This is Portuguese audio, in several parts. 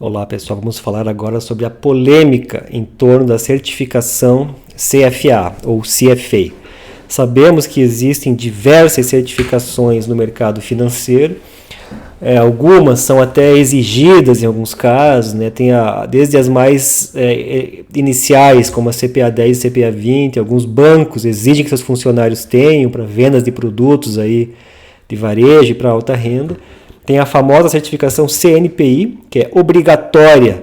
Olá pessoal, vamos falar agora sobre a polêmica em torno da certificação CFA ou CFA. Sabemos que existem diversas certificações no mercado financeiro, algumas são até exigidas em alguns casos, né? Tem desde as mais iniciais, como a CPA 10 e CPA 20, alguns bancos exigem que seus funcionários tenham para vendas de produtos aí de varejo e para alta renda. Tem a famosa certificação CNPI, que é obrigatória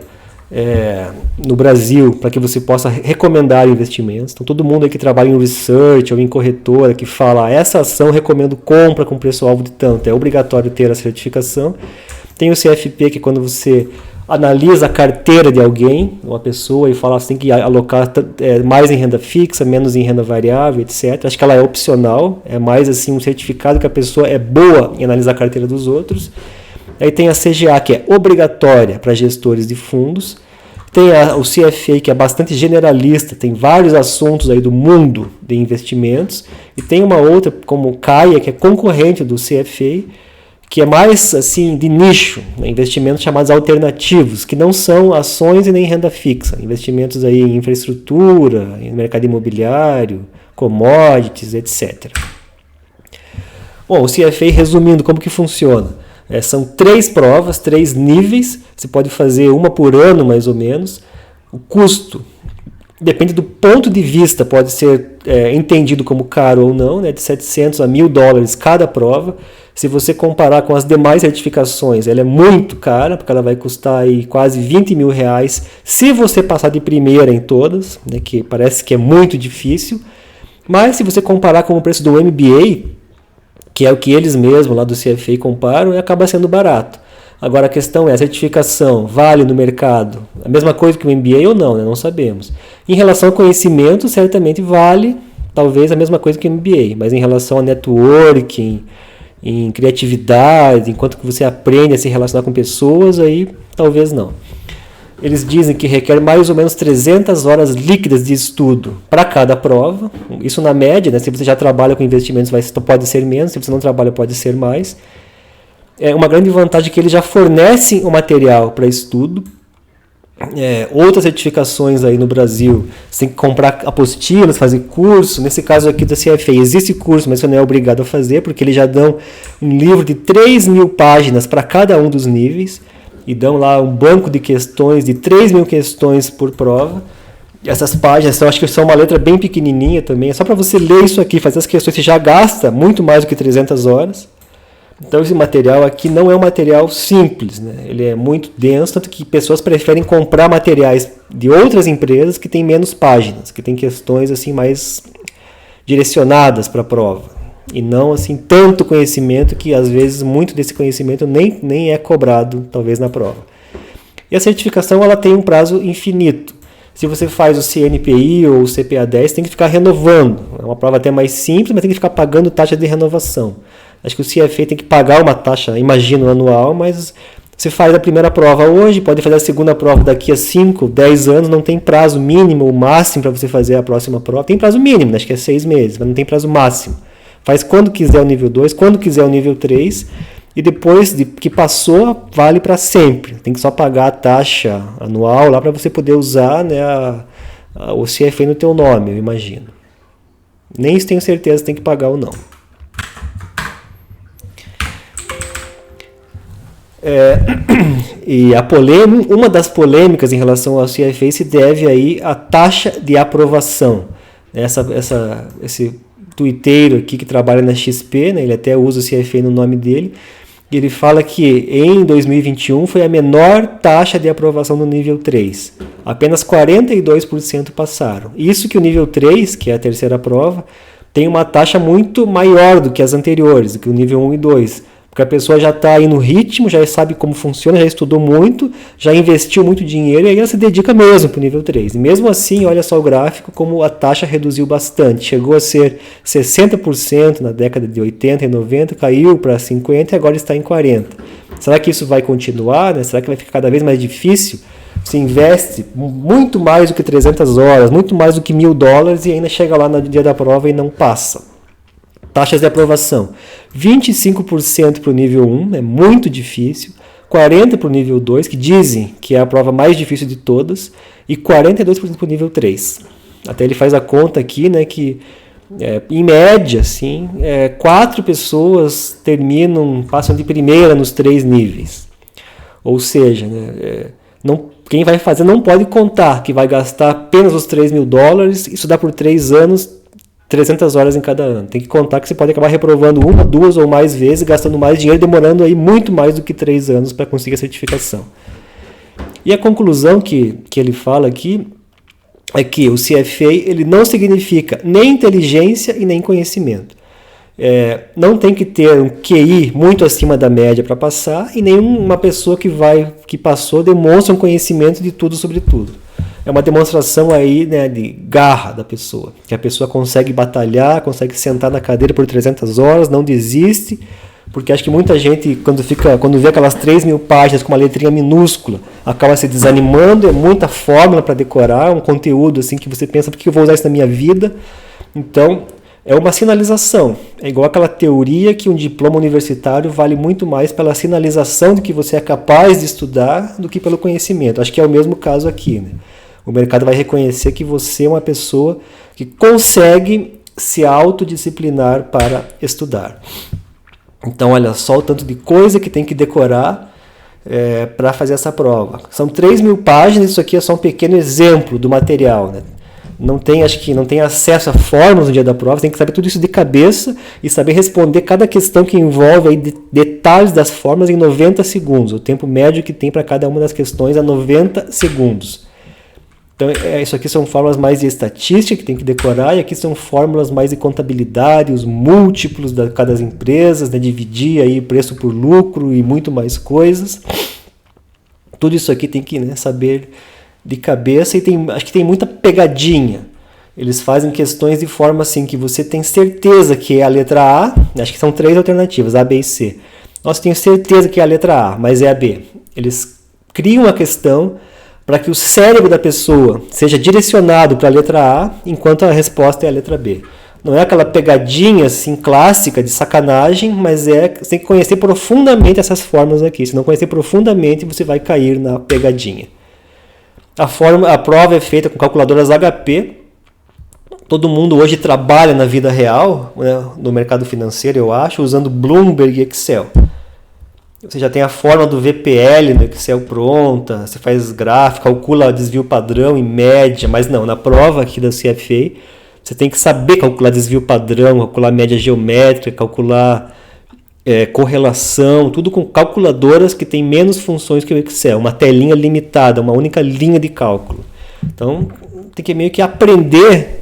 no Brasil para que você possa recomendar investimentos. Então, todo mundo aí que trabalha em research ou em corretora que fala essa ação recomendo compra com preço-alvo de tanto, é obrigatório ter a certificação. Tem o CFP, que é quando você analisa a carteira de alguém, uma pessoa, e fala você tem que alocar mais em renda fixa, menos em renda variável, etc. Acho que ela é opcional, é mais assim um certificado que a pessoa é boa em analisar a carteira dos outros. Aí tem a CGA, que é obrigatória para gestores de fundos. Tem o CFA, que é bastante generalista, tem vários assuntos aí do mundo de investimentos. E tem uma outra, como o CAIA, que é concorrente do CFA, que é mais assim de nicho, né? Investimentos chamados alternativos, que não são ações e nem renda fixa, investimentos aí em infraestrutura, em mercado imobiliário, commodities, etc. Bom, o CFA, resumindo, como que funciona? São 3 provas, 3 níveis, você pode fazer uma por ano mais ou menos. O custo depende do ponto de vista, pode ser entendido como caro ou não, né? De 700 a $1.000 cada prova. Se você comparar com as demais certificações, ela é muito cara, porque ela vai custar aí quase R$20 mil se você passar de primeira em todas, né, que parece que é muito difícil. Mas se você comparar com o preço do MBA, que é o que eles mesmos lá do CFA comparam, acaba sendo barato. Agora a questão é, a certificação vale no mercado a mesma coisa que o MBA ou não, né? Não sabemos. Em relação ao conhecimento, certamente vale talvez a mesma coisa que o MBA, mas em relação a networking, em criatividade, enquanto que você aprende a se relacionar com pessoas, aí talvez não. Eles dizem que requer mais ou menos 300 horas líquidas de estudo para cada prova, isso na média, né? Se você já trabalha com investimentos pode ser menos, se você não trabalha pode ser mais. Uma grande vantagem é que eles já fornecem o material para estudo. Outras certificações aí no Brasil, você tem que comprar apostilas, fazer curso. Nesse caso aqui da CFA existe curso, mas você não é obrigado a fazer, porque eles já dão um livro de 3.000 páginas para cada um dos níveis e dão lá um banco de questões de 3.000 questões por prova. Essas páginas, eu acho que são uma letra bem pequenininha também, é só para você ler isso aqui, fazer as questões, você já gasta muito mais do que 300 horas. Então esse material aqui não é um material simples, né? Ele é muito denso, tanto que pessoas preferem comprar materiais de outras empresas que têm menos páginas, que têm questões assim mais direcionadas para a prova. E não assim tanto conhecimento que às vezes muito desse conhecimento nem é cobrado talvez na prova. E a certificação ela tem um prazo infinito. Se você faz o CNPI ou o CPA 10, tem que ficar renovando. É uma prova até mais simples, mas tem que ficar pagando taxa de renovação. Acho que o CFA tem que pagar uma taxa, imagino, anual, mas você faz a primeira prova hoje, pode fazer a segunda prova daqui a 5, 10 anos, não tem prazo mínimo ou máximo para você fazer a próxima prova. Tem prazo mínimo, acho que é 6 meses, mas não tem prazo máximo. Faz quando quiser o nível 2, quando quiser o nível 3, e depois de que passou, vale para sempre. Tem que só pagar a taxa anual lá para você poder usar, né, o CFA no teu nome, eu imagino. Nem isso tenho certeza se tem que pagar ou não. E uma das polêmicas em relação ao CFA se deve aí à taxa de aprovação. Esse tuiteiro aqui que trabalha na XP, né, ele até usa o CFA no nome dele, e ele fala que em 2021 foi a menor taxa de aprovação no nível 3. Apenas 42% passaram. Isso que o nível 3, que é a terceira prova, tem uma taxa muito maior do que as anteriores, do que o nível 1 e 2. Porque a pessoa já está aí no ritmo, já sabe como funciona, já estudou muito, já investiu muito dinheiro e aí ela se dedica mesmo para o nível 3. E mesmo assim, olha só o gráfico, como a taxa reduziu bastante. Chegou a ser 60% na década de 80 e 90, caiu para 50% e agora está em 40%. Será que isso vai continuar? Né? Será que vai ficar cada vez mais difícil? Você investe muito mais do que 300 horas, muito mais do que $1.000 e ainda chega lá no dia da prova e não passa. Taxas de aprovação, 25% para o nível 1, é muito difícil, 40% para o nível 2, que dizem que é a prova mais difícil de todas, e 42% para o nível 3. Até ele faz a conta aqui, né, que em média, assim, 4 pessoas passam de primeira nos 3 níveis. Ou seja, né, quem vai fazer não pode contar que vai gastar apenas os $3.000 e estudar por 3 anos, 300 horas em cada ano. Tem que contar que você pode acabar reprovando 1, 2 ou mais vezes, gastando mais dinheiro, demorando aí muito mais do que 3 anos para conseguir a certificação. E a conclusão que ele fala aqui é que o CFA ele não significa nem inteligência e nem conhecimento. Não tem que ter um QI muito acima da média para passar, e nenhuma pessoa que passou demonstra um conhecimento de tudo sobre tudo. É uma demonstração aí, né, de garra da pessoa, que a pessoa consegue batalhar, consegue sentar na cadeira por 300 horas, não desiste, porque acho que muita gente, quando vê aquelas 3.000 páginas com uma letrinha minúscula, acaba se desanimando. É muita fórmula para decorar, um conteúdo assim que você pensa, por que eu vou usar isso na minha vida? Então, é uma sinalização. É igual aquela teoria que um diploma universitário vale muito mais pela sinalização de que você é capaz de estudar do que pelo conhecimento. Acho que é o mesmo caso aqui, né? O mercado vai reconhecer que você é uma pessoa que consegue se autodisciplinar para estudar. Então, olha só o tanto de coisa que tem que decorar para fazer essa prova. São 3.000 páginas, isso aqui é só um pequeno exemplo do material, né? Acho que não tem acesso a fórmulas no dia da prova, tem que saber tudo isso de cabeça e saber responder cada questão que envolve aí detalhes das fórmulas em 90 segundos. O tempo médio que tem para cada uma das questões é 90 segundos. Então, isso aqui são fórmulas mais de estatística que tem que decorar, e aqui são fórmulas mais de contabilidade, os múltiplos de cada empresa, né, dividir aí preço por lucro e muito mais coisas. Tudo isso aqui tem que, né, saber de cabeça, e acho que tem muita pegadinha. Eles fazem questões de forma assim que você tem certeza que é a letra A, acho que são 3 alternativas, A, B e C. Nossa, tenho certeza que é a letra A, mas é a B. Eles criam a questão para que o cérebro da pessoa seja direcionado para a letra A, enquanto a resposta é a letra B. Não é aquela pegadinha assim clássica de sacanagem, mas você tem que conhecer profundamente essas fórmulas aqui. Se não conhecer profundamente, você vai cair na pegadinha. A prova é feita com calculadoras HP. Todo mundo hoje trabalha na vida real, né, no mercado financeiro, eu acho, usando Bloomberg e Excel. Você já tem a fórmula do VPL no Excel pronta, você faz gráfico, calcula desvio padrão em média, mas não, na prova aqui da CFA, você tem que saber calcular desvio padrão, calcular média geométrica, calcular correlação, tudo com calculadoras que tem menos funções que o Excel, uma telinha limitada, uma única linha de cálculo. Então, tem que meio que aprender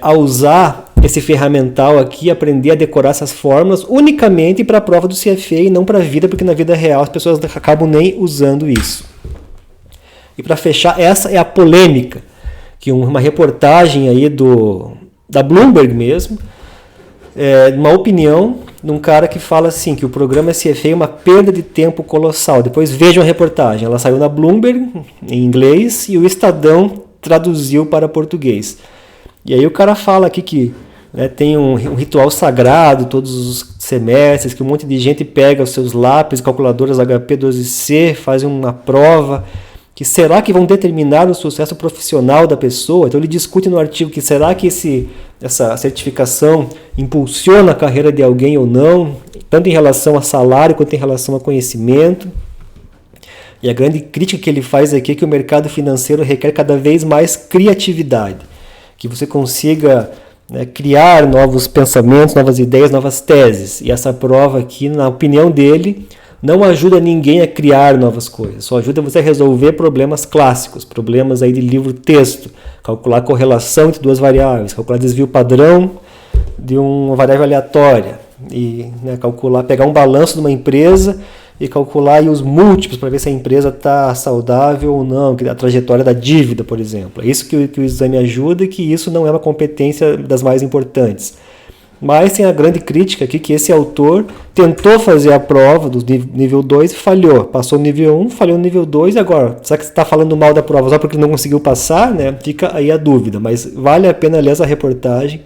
a usar esse ferramental aqui, aprender a decorar essas fórmulas unicamente para a prova do CFA e não para a vida, porque na vida real as pessoas acabam nem usando isso. E para fechar, essa é a polêmica, que uma reportagem aí da Bloomberg mesmo, uma opinião de um cara que fala assim, que o programa CFA é uma perda de tempo colossal. Depois vejam a reportagem, ela saiu na Bloomberg em inglês e o Estadão traduziu para português. E aí o cara fala aqui que tem um ritual sagrado todos os semestres, que um monte de gente pega os seus lápis, calculadoras HP12C, faz uma prova, que será que vão determinar o sucesso profissional da pessoa? Então ele discute no artigo que será que essa certificação impulsiona a carreira de alguém ou não, tanto em relação a salário quanto em relação a conhecimento. E a grande crítica que ele faz aqui é que o mercado financeiro requer cada vez mais criatividade, que você consiga criar novos pensamentos, novas ideias, novas teses. E essa prova aqui, na opinião dele, não ajuda ninguém a criar novas coisas, só ajuda você a resolver problemas clássicos, problemas aí de livro-texto, calcular a correlação entre duas variáveis, calcular desvio padrão de uma variável aleatória, e pegar um balanço de uma empresa e calcular aí os múltiplos para ver se a empresa está saudável ou não, a trajetória da dívida, por exemplo. É isso que o exame ajuda, e que isso não é uma competência das mais importantes. Mas tem a grande crítica aqui, que esse autor tentou fazer a prova do nível 2 e falhou. Passou no nível 1, falhou no nível 2, e agora, será que você está falando mal da prova só porque não conseguiu passar? Fica aí a dúvida, mas vale a pena ler essa reportagem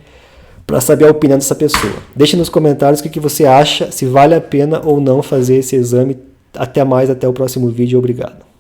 para saber a opinião dessa pessoa. Deixe nos comentários o que você acha, se vale a pena ou não fazer esse exame Até mais, até o próximo vídeo. Obrigado.